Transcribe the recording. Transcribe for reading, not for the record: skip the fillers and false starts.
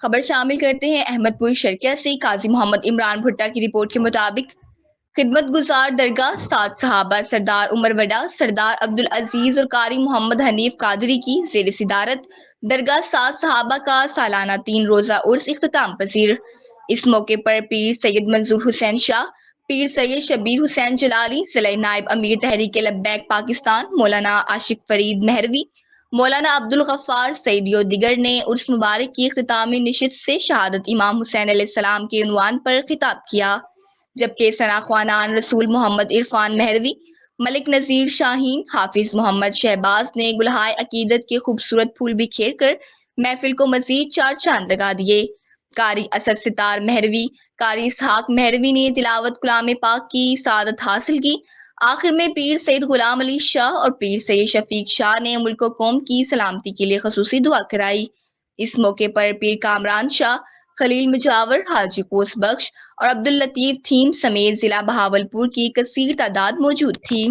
خبر شامل کرتے ہیں احمد پور شرکیہ سے۔ قاضی محمد عمران بھٹا کی رپورٹ کے مطابق خدمت گزار درگاہ 7 صحابہ سردار عمر وڈا، سردار عبدالعزیز اور قاری محمد حنیف قادری کی زیر صدارت درگاہ 7 صحابہ کا سالانہ 3 روزہ عرس اختتام پذیر۔ اس موقع پر پیر سید منظور حسین شاہ، پیر سید شبیر حسین جلالی، ضلع نائب امیر تحریک لبیک پاکستان مولانا عاشق فرید مہروی، مولانا عبدالغفار سعیدی و دیگر نے عرس مبارک کی اختتامی نشست سے شہادت امام حسین علیہ السلام کے عنوان پر خطاب کیا، جبکہ ثنا خوانان رسول محمد عرفان مہروی، ملک نذیر شاہین، حافظ محمد شہباز نے گلہائے عقیدت کے خوبصورت پھول بکھیر کر محفل کو مزید 4 چاند لگا دیے۔ قاری اسد ستار مہروی، قاری اسحاق مہروی نے تلاوت کلام پاک کی سعادت حاصل کی۔ آخر میں پیر سید غلام علی شاہ اور پیر سید شفیق شاہ نے ملک و قوم کی سلامتی کے لیے خصوصی دعا کرائی۔ اس موقع پر پیر کامران شاہ، خلیل مجاور، حاجی قوس بخش اور عبداللطیف تھیم سمیت ضلع بہاولپور کی کثیر تعداد موجود تھی۔